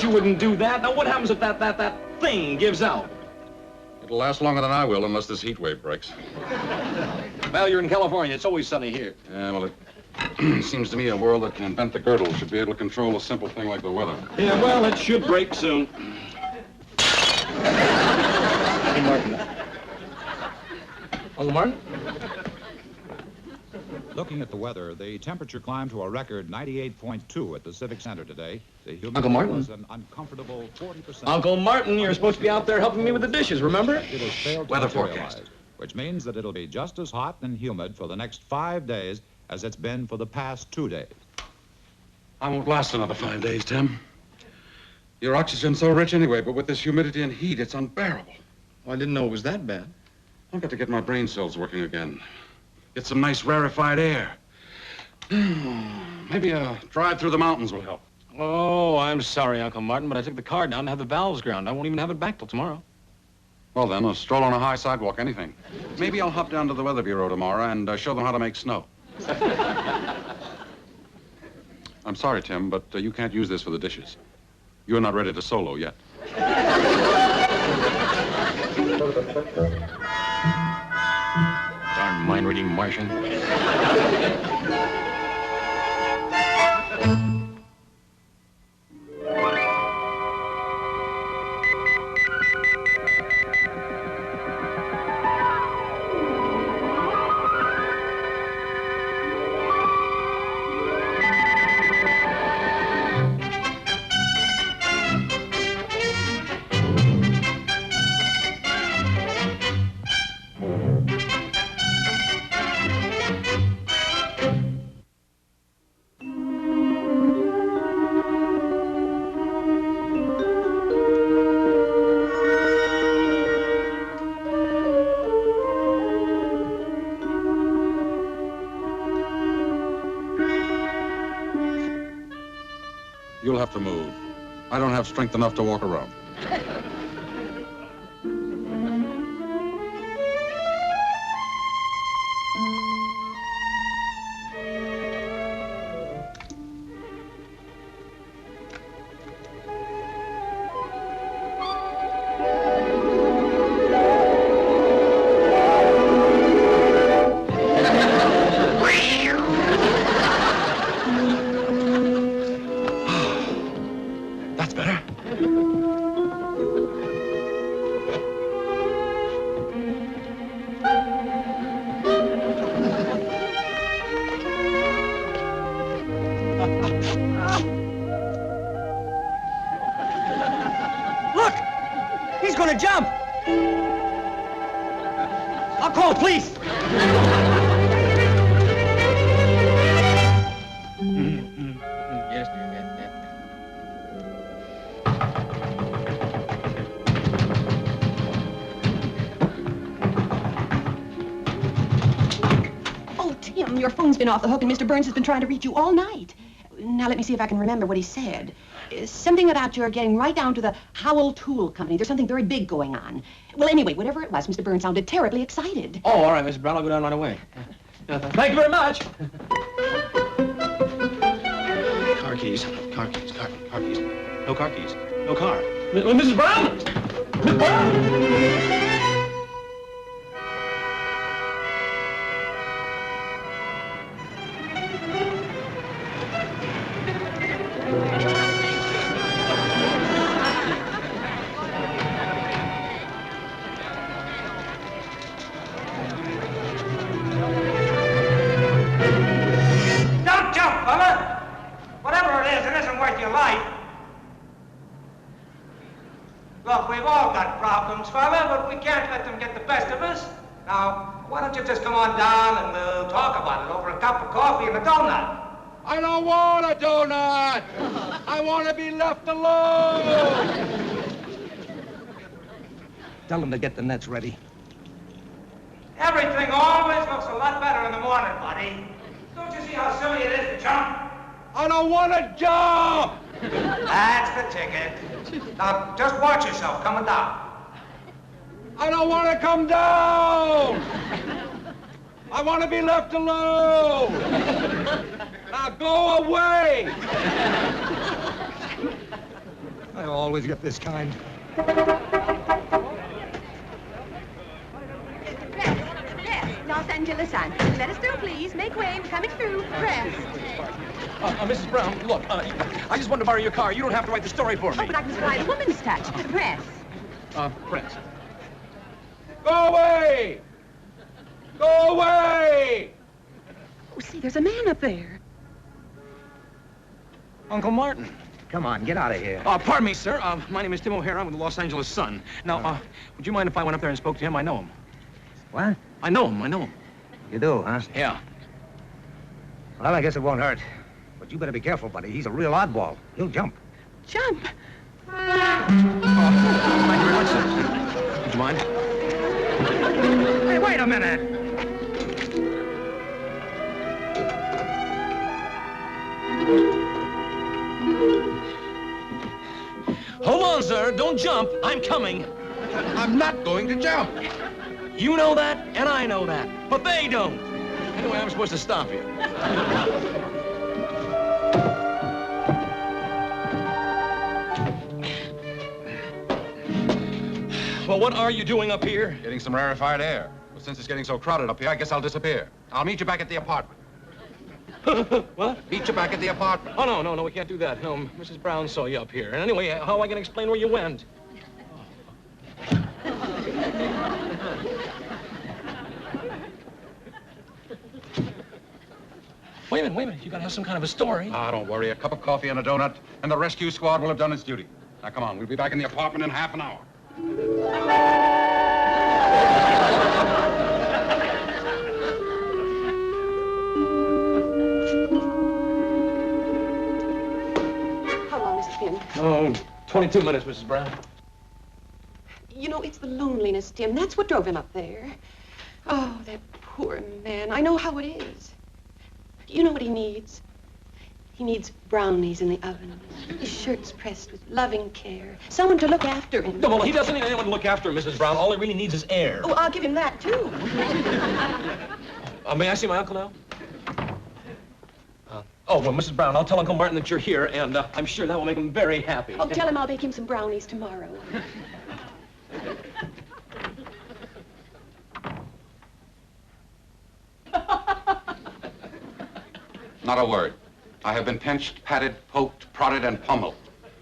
course you wouldn't do that. Now, what happens if that thing gives out? It'll last longer than I will unless this heat wave breaks. Well, you're in California. It's always sunny here. Yeah, well, it seems to me a world that can invent the girdle should be able to control a simple thing like the weather. Yeah, well, it should break soon. Hey, Martin. Uncle Martin? Looking at the weather, the temperature climbed to a record 98.2 at the Civic Center today. The humidity Uncle Martin? was an uncomfortable 40%. Uncle Martin, you're supposed to be out there helping me with the dishes, remember? It has failed to Weather materialize, forecast. which means that it'll be just as hot and humid for the next 5 days as it's been for the past 2 days. I won't last another 5 days, Tim. Your oxygen's so rich anyway, but with this humidity and heat, it's unbearable. Oh, I didn't know it was that bad. I've got to get my brain cells working again. Get some nice rarefied air. Maybe a drive through the mountains will help. Oh, I'm sorry, Uncle Martin, but I took the car down to have the valves ground. I won't even have it back till tomorrow. Well, then, a stroll on a high sidewalk, anything. Maybe I'll hop down to the Weather Bureau tomorrow and show them how to make snow. I'm sorry, Tim, but you can't use this for the dishes. You're not ready to solo yet. Darn mind-reading Martian. You'll have to move. I don't have strength enough to walk around. That's better. Look! He's gonna jump! I'll call the police! Yes, Oh, Tim, your phone's been off the hook and Mr. Behrens has been trying to reach you all night. Now, let me see if I can remember what he said. Something about your getting right down to the Howell Tool Company. There's something very big going on. Well, anyway, whatever it was, Mr. Behrens sounded terribly excited. Oh, all right, Mrs. Brown. I'll go down right away. Thank you very much. Car keys. Car keys. Car keys. No car keys. No car. Mrs. Brown! Miss Brown! Don't jump, fella! Whatever it isn't worth your life. Look, we've all got problems, fella, but we can't let them get the best of us. Now, why don't you just come on down and we'll talk about it over a cup of coffee and a donut? I don't want a donut! I want to be left alone! Tell them to get the nets ready. Everything always looks a lot better in the morning, buddy. Don't you see how silly it is to jump? I don't want to jump! That's the ticket. Now, just watch yourself coming down. I don't want to come down! I want to be left alone! Now go away! I always get this kind. Los Angeles Sun. Let us through, please. Make way. We're coming through. Press. Mrs. Brown, look, I just wanted to borrow your car. You don't have to write the story for me. Oh, but I can supply the woman's touch. Press. Press. Go away! Go away! Oh, see, there's a man up there. Uncle Martin. Come on, get out of here. Pardon me, sir. My name is Tim O'Hara. I'm with the Los Angeles Sun. Now, would you mind if I went up there and spoke to him? I know him. What? I know him. You do, huh? Yeah. Well, I guess it won't hurt. But you better be careful, buddy. He's a real oddball. He'll jump. Jump. Thank you very much, sir. Would you mind? Hey, wait a minute. Hold on, sir. Don't jump. I'm coming. I'm not going to jump. You know that, and I know that. But they don't. Anyway, I'm supposed to stop you. Well, what are you doing up here? Getting some rarefied air. But since it's getting so crowded up here, I guess I'll disappear. I'll meet you back at the apartment. What? Meet you back at the apartment. Oh, no, we can't do that. No, Mrs. Brown saw you up here. And anyway, how am I going to explain where you went? Wait a minute. You gotta have some kind of a story. Don't worry. A cup of coffee and a donut, and the rescue squad will have done its duty. Now, come on. We'll be back in the apartment in half an hour. How long has it been? Oh, 22 minutes, Mrs. Brown. You know, it's the loneliness, Tim. That's what drove him up there. Oh, that poor man. I know how it is. You know what he needs? He needs brownies in the oven. His shirts pressed with loving care. Someone to look after him. No, well, he doesn't need anyone to look after him, Mrs. Brown. All he really needs is air. Oh, I'll give him that, too. May I see my uncle now? Well, Mrs. Brown, I'll tell Uncle Martin that you're here, and I'm sure that will make him very happy. Oh, tell him I'll bake him some brownies tomorrow. Not a word. I have been pinched, patted, poked, prodded, and pummeled.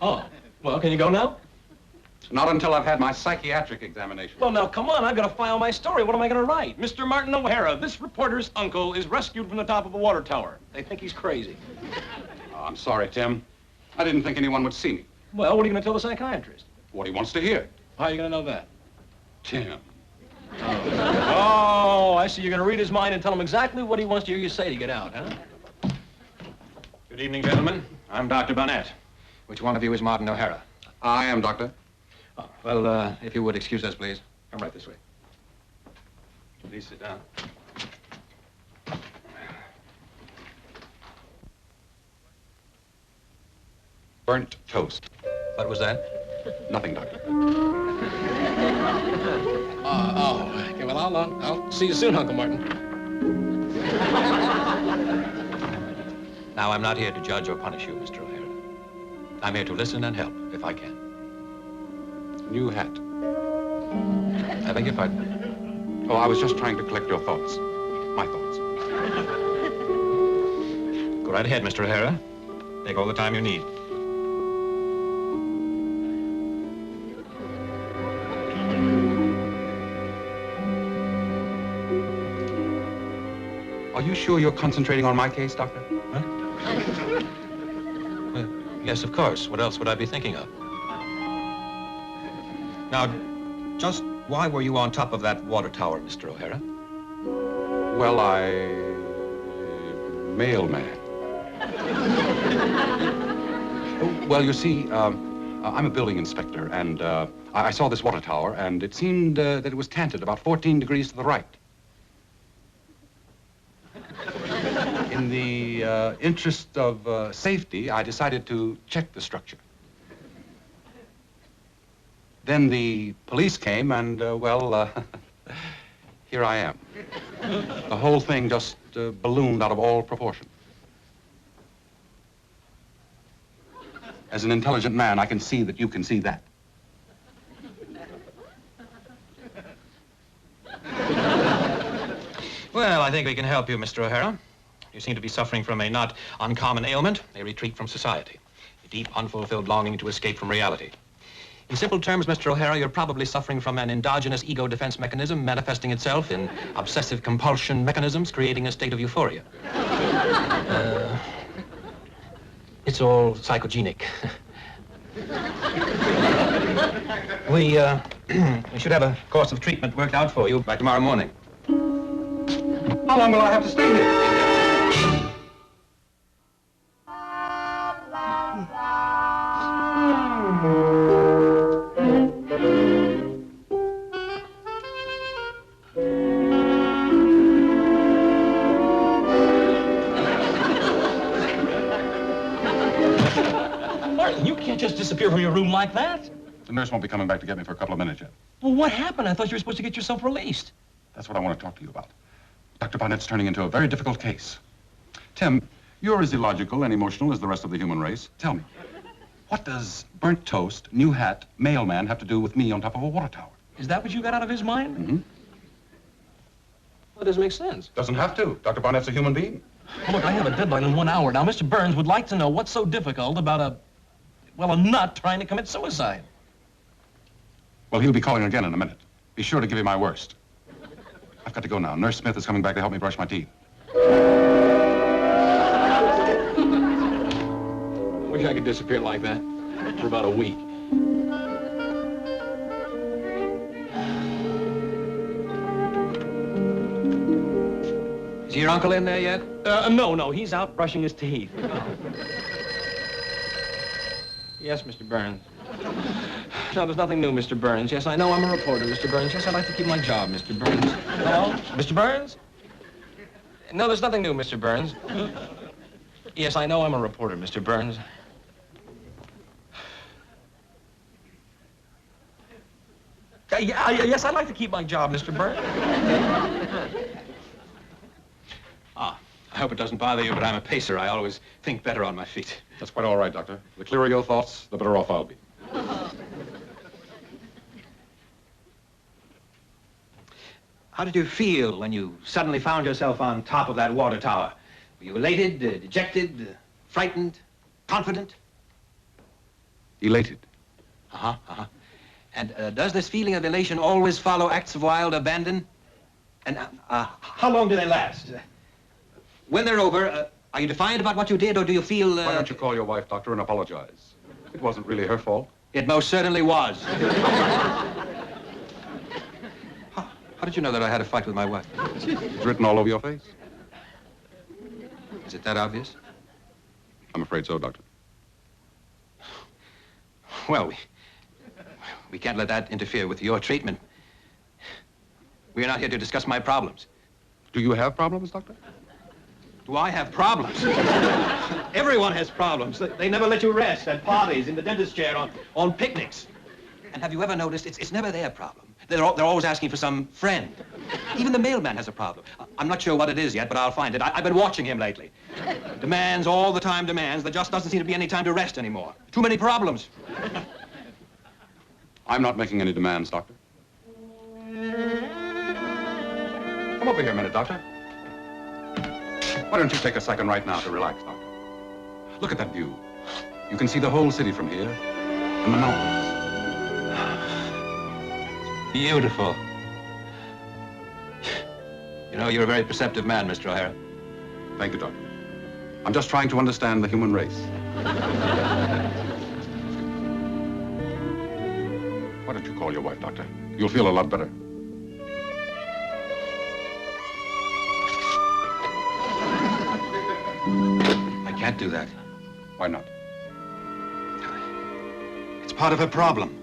Oh, well, can you go now? Not until I've had my psychiatric examination. Well, now, come on. I've got to file my story. What am I going to write? Mr. Martin O'Hara, this reporter's uncle is rescued from the top of a water tower. They think he's crazy. I'm sorry, Tim. I didn't think anyone would see me. Well, what are you going to tell the psychiatrist? What he wants to hear. How are you going to know that? Tim. Oh, I see. You're going to read his mind and tell him exactly what he wants to hear you say to get out, huh? Good evening, gentlemen. I'm Dr. Bonnett. Which one of you is Martin O'Hara? I am, Doctor. Well, if you would excuse us, please. Come right this way. Please sit down. Burnt toast. What was that? Nothing, Doctor. Okay, well, I'll see you soon, Uncle Martin. Now, I'm not here to judge or punish you, Mr. O'Hara. I'm here to listen and help, if I can. New hat. I beg your pardon? Oh, I was just trying to collect your thoughts. My thoughts. Go right ahead, Mr. O'Hara. Take all the time you need. Are you sure you're concentrating on my case, Doctor? Huh? Yes, of course. What else would I be thinking of? Now, just why were you on top of that water tower, Mr. O'Hara? Well, mailman. Well, you see, I'm a building inspector, and I saw this water tower, and it seemed that it was canted about 14 degrees to the right. In the interest of safety, I decided to check the structure. Then the police came, and, here I am. The whole thing just ballooned out of all proportion. As an intelligent man, I can see that you can see that. Well, I think we can help you, Mr. O'Hara. You seem to be suffering from a not uncommon ailment, a retreat from society, a deep, unfulfilled longing to escape from reality. In simple terms, Mr. O'Hara, you're probably suffering from an endogenous ego defense mechanism manifesting itself in obsessive compulsion mechanisms, creating a state of euphoria. It's all psychogenic. We should have a course of treatment worked out for you by tomorrow morning. How long will I have to stay here? Martin, you can't just disappear from your room like that. The nurse won't be coming back to get me for a couple of minutes yet. Well, what happened? I thought you were supposed to get yourself released. That's what I want to talk to you about. Dr. Bonnett's turning into a very difficult case. Tim, you're as illogical and emotional as the rest of the human race. Tell me, what does burnt toast, new hat, mailman have to do with me on top of a water tower? Is that what you got out of his mind? Mm-hmm. Well, it doesn't make sense. Doesn't have to. Dr. Bonnett's a human being. Well, look, I have a deadline in 1 hour. Now, Mr. Behrens would like to know what's so difficult about a nut trying to commit suicide. Well, he'll be calling again in a minute. Be sure to give him my worst. I've got to go now. Nurse Smith is coming back to help me brush my teeth. Wish I could disappear like that for about a week. Is your uncle in there yet? No, he's out brushing his teeth. Yes, Mr. Behrens. No, there's nothing new, Mr. Behrens. Yes, I know I'm a reporter, Mr. Behrens. Yes, I'd like to keep my job, Mr. Behrens. Hello? Mr. Behrens? No, there's nothing new, Mr. Behrens. Yes, I know I'm a reporter, Mr. Behrens. Yes, I'd like to keep my job, Mr. Behrens. I hope it doesn't bother you, but I'm a pacer. I always think better on my feet. That's quite all right, Doctor. The clearer your thoughts, the better off I'll be. How did you feel when you suddenly found yourself on top of that water tower? Were you elated, dejected, frightened, confident? Elated. And does this feeling of elation always follow acts of wild abandon? And how long do they last? When they're over, are you defiant about what you did, or do you feel... Why don't you call your wife, Doctor, and apologize? It wasn't really her fault. It most certainly was. How did you know that I had a fight with my wife? It's written all over your face. Is it that obvious? I'm afraid so, Doctor. Well, we can't let that interfere with your treatment. We're not here to discuss my problems. Do you have problems, Doctor? Do I have problems? Everyone has problems. They never let you rest at parties, in the dentist chair, on picnics. And have you ever noticed, it's never their problem. They're always asking for some friend. Even the mailman has a problem. I'm not sure what it is yet, but I'll find it. I've been watching him lately. Demands, all the time demands. There just doesn't seem to be any time to rest anymore. Too many problems. I'm not making any demands, Doctor. Come over here a minute, Doctor. Why don't you take a second right now to relax, Doctor? Look at that view. You can see the whole city from here, and the mountains. Beautiful. You know, you're a very perceptive man, Mr. O'Hara. Thank you, Doctor. I'm just trying to understand the human race. Why don't you call your wife, Doctor? You'll feel a lot better. I can't do that. Why not? It's part of her problem.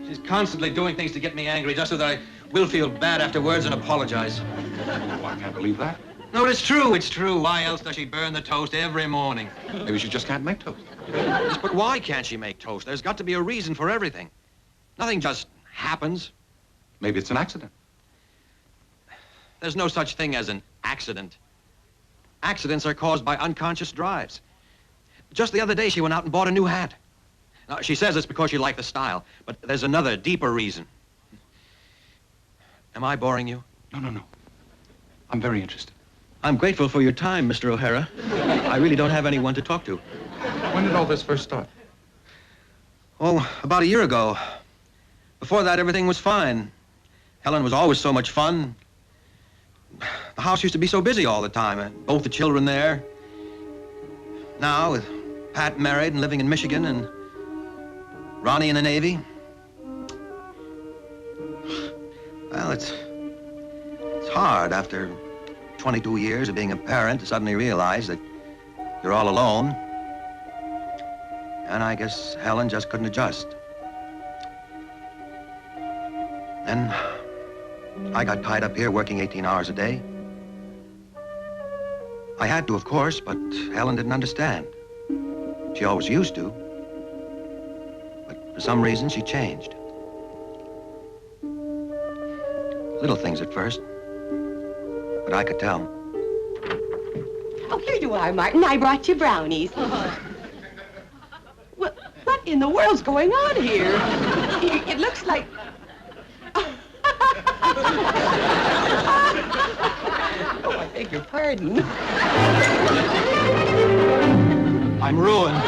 She's constantly doing things to get me angry just so that I will feel bad afterwards and apologize. Oh, I can't believe that. No, it's true, it's true. Why else does she burn the toast every morning? Maybe she just can't make toast. Yes, but why can't she make toast? There's got to be a reason for everything. Nothing just happens. Maybe it's an accident. There's no such thing as an accident. Accidents are caused by unconscious drives. Just the other day, she went out and bought a new hat. Now, she says it's because she liked the style, but there's another, deeper reason. Am I boring you? No. I'm very interested. I'm grateful for your time, Mr. O'Hara. I really don't have anyone to talk to. When did all this first start? Oh, about a year ago. Before that, everything was fine. Helen was always so much fun. The house used to be so busy all the time, and both the children there. Now, with Pat married and living in Michigan, and Ronnie in the Navy. Well, it's hard after 22 years of being a parent to suddenly realize that you're all alone. And I guess Helen just couldn't adjust. Then I got tied up here working 18 hours a day. I had to, of course, but Helen didn't understand. She always used to. But for some reason, she changed. Little things at first, but I could tell. Oh, here you are, Martin. I brought you brownies. Well, what in the world's going on here? It looks like... Oh, I beg your pardon. I'm ruined.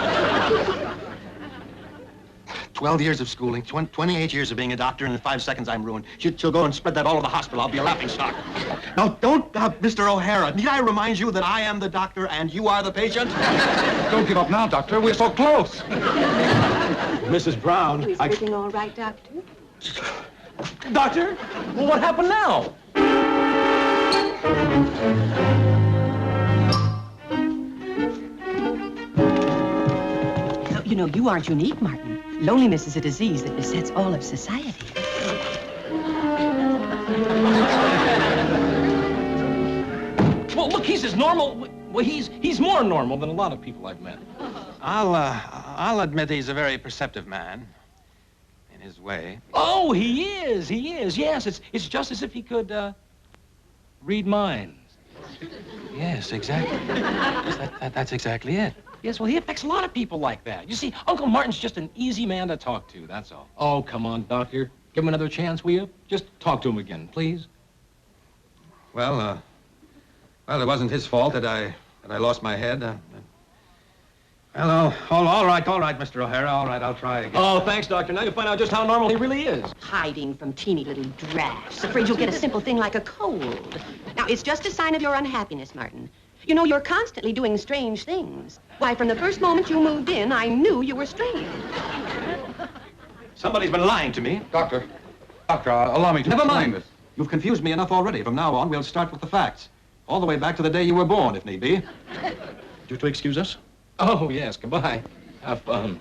12 years of schooling, 28 years of being a doctor, and in 5 seconds I'm ruined. She'll go and spread that all over the hospital. I'll be a laughingstock. Now, don't, Mr. O'Hara, need I remind you that I am the doctor and you are the patient? Don't give up now, Doctor. We're so close. Mrs. Brown, Is everything all right, Doctor? Doctor? Well, what happened now? You know, you aren't unique, Martin. Loneliness is a disease that besets all of society. Well, look, he's as normal. Well, he's more normal than a lot of people I've met. I'll admit he's a very perceptive man. In his way. Oh, he is. Yes, it's just as if he could, read minds. Yes, exactly. Yes, that's exactly it. Yes, well, he affects a lot of people like that. You see, Uncle Martin's just an easy man to talk to, that's all. Oh, come on, Doctor. Give him another chance, will you? Just talk to him again, please. Well, it wasn't his fault that I lost my head. Well, all right, Mr. O'Hara. All right, I'll try again. Oh, thanks, Doctor. Now you'll find out just how normal he really is. Hiding from teeny little drafts, afraid you'll get a simple thing like a cold. Now, it's just a sign of your unhappiness, Martin. You know, you're constantly doing strange things. Why, from the first moment you moved in, I knew you were strange. Somebody's been lying to me. Doctor, allow me to Never explain mind. this. You've confused me enough already. From now on, we'll start with the facts. All the way back to the day you were born, if need be. Would you two excuse us? Oh, yes, goodbye. Have fun.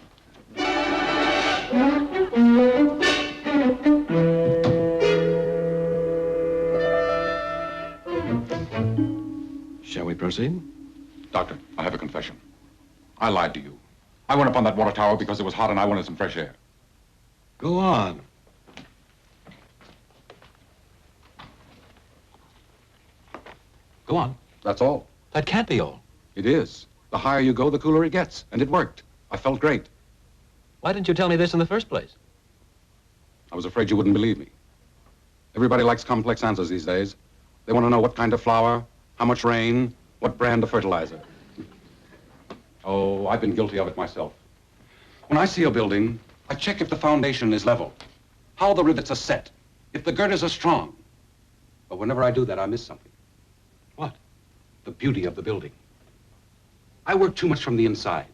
Shall we proceed? Doctor, I have a confession. I lied to you. I went up on that water tower because it was hot and I wanted some fresh air. Go on. Go on. That's all. That can't be all. It is. The higher you go, the cooler it gets. And it worked. I felt great. Why didn't you tell me this in the first place? I was afraid you wouldn't believe me. Everybody likes complex answers these days. They want to know what kind of flour, how much rain, what brand of fertilizer. Oh, I've been guilty of it myself. When I see a building, I check if the foundation is level, how the rivets are set, if the girders are strong. But whenever I do that, I miss something. What? The beauty of the building. I work too much from the inside.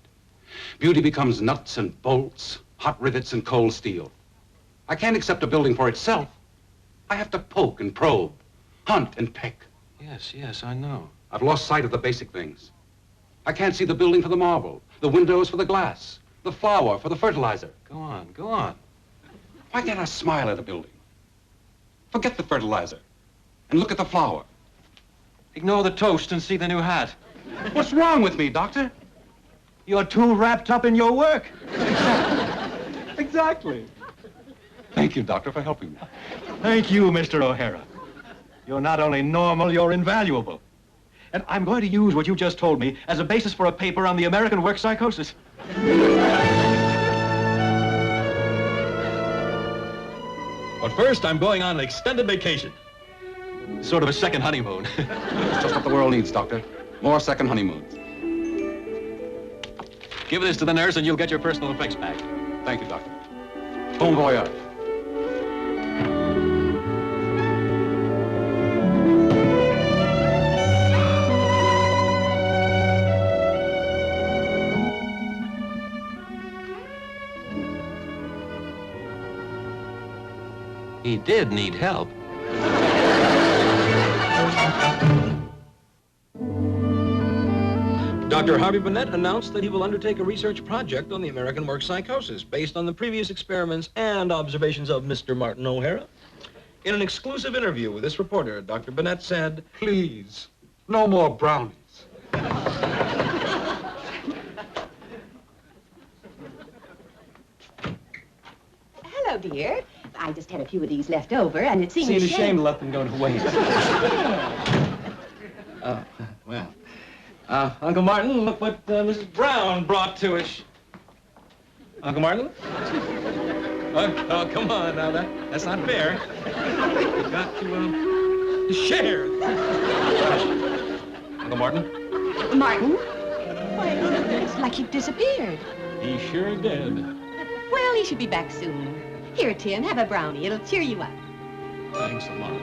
Beauty becomes nuts and bolts, hot rivets and cold steel. I can't accept a building for itself. I have to poke and probe, hunt and peck. Yes, I know. I've lost sight of the basic things. I can't see the building for the marble, the windows for the glass, the flour for the fertilizer. Go on. Why can't I smile at a building? Forget the fertilizer and look at the flour. Ignore the toast and see the new hat. What's wrong with me, Doctor? You're too wrapped up in your work. Exactly. Thank you, Doctor, for helping me. Thank you, Mr. O'Hara. You're not only normal, you're invaluable. And I'm going to use what you just told me as a basis for a paper on the American work psychosis. But first, I'm going on an extended vacation. Sort of a second honeymoon. It's just what the world needs, Doctor. More second honeymoons. Give this to the nurse and you'll get your personal effects back. Thank you, Doctor. Bon voyage. He did need help. Dr. Harvey Bonnett announced that he will undertake a research project on the American work psychosis based on the previous experiments and observations of Mr. Martin O'Hara. In an exclusive interview with this reporter, Dr. Bonnett said, Please, no more brownies. Hello, dear. I just had a few of these left over, and it seemed Seemed a shame to let them go to waste. Well, Uncle Martin, look what Mrs. Brown brought to us. Uncle Martin? Oh, come on now, that's not fair. You've got to share. Uncle Martin? Martin? Why, it's like he disappeared. He sure did. Well, he should be back soon. Here, Tim, have a brownie. It'll cheer you up. Thanks a lot.